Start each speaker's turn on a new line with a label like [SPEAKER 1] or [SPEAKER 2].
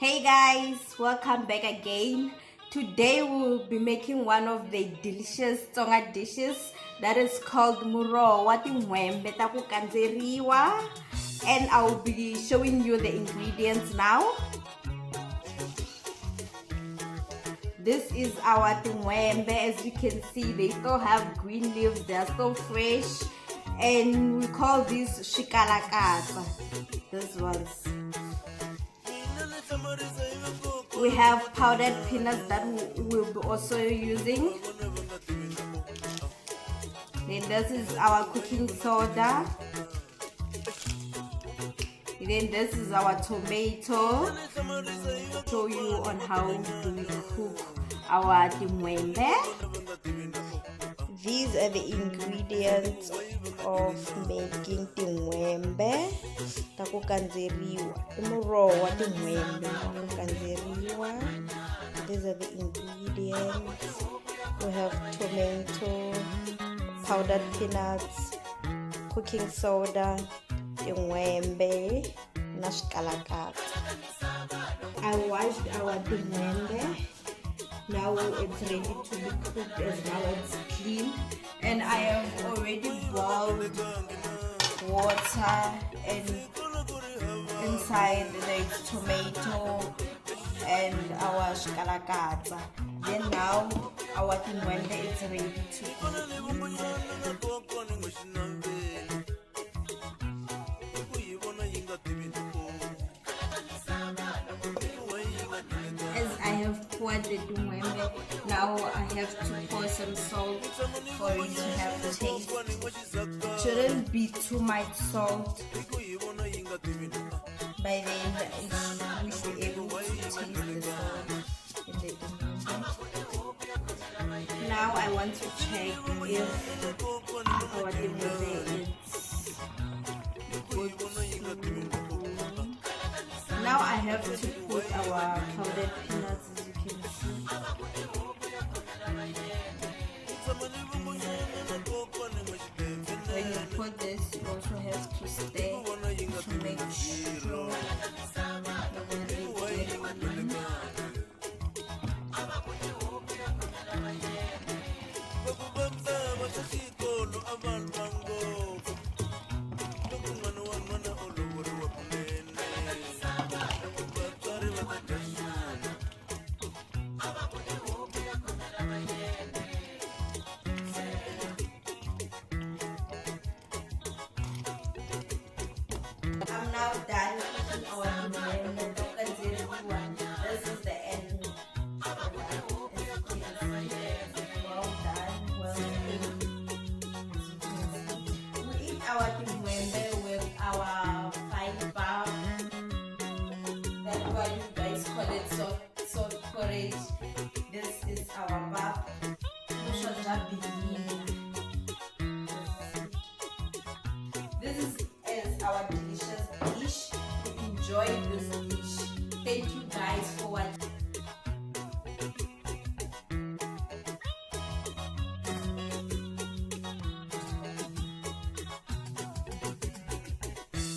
[SPEAKER 1] Hey guys, welcome back again. Today we'll be making one of the delicious Tsonga dishes that is called Muroho Tinhwembe taku kandzeriwa, and I'll be showing you the ingredients now. This is our Tinhwembe. As you can see, they still have green leaves, they're still fresh, and we call these shikalakata. This ones. We have powdered peanuts that we'll be also using. Then this is our cooking soda. Then this is our tomato. Show you on how we cook our tinhwembe. These are the ingredients of making tinhwembe taku kandzeriwa. Muroho wa tinhwembe taku kandzeriwa. These are the ingredients. We have tomato, powdered peanuts, cooking soda, tinhwembe, na shikalakata. I washed our tinhwembe. Now it's ready to be cooked as now it's clean, and I have already boiled water, and inside there is tomato and our shikalakata. Then now our tinhwembe is ready to cook. I have poured the tinhwembe. Now I have to pour some salt for it to have taste. Shouldn't be too much salt. By then we should be able to taste the salt in the tinhwembe. Now I want to check if our tinhwembe is good. Now I have to put our powdered peanuts, as you can see. When you put this, you also have to stir to make sure I'm now done cooking our tinhwembe. This is the end. Well done, well cooked. We eat our tinhwembe with our fiber. That's why you guys call it salt porridge. This is our bab. This is our delicious dish. Enjoy this dish. Thank you guys for watching.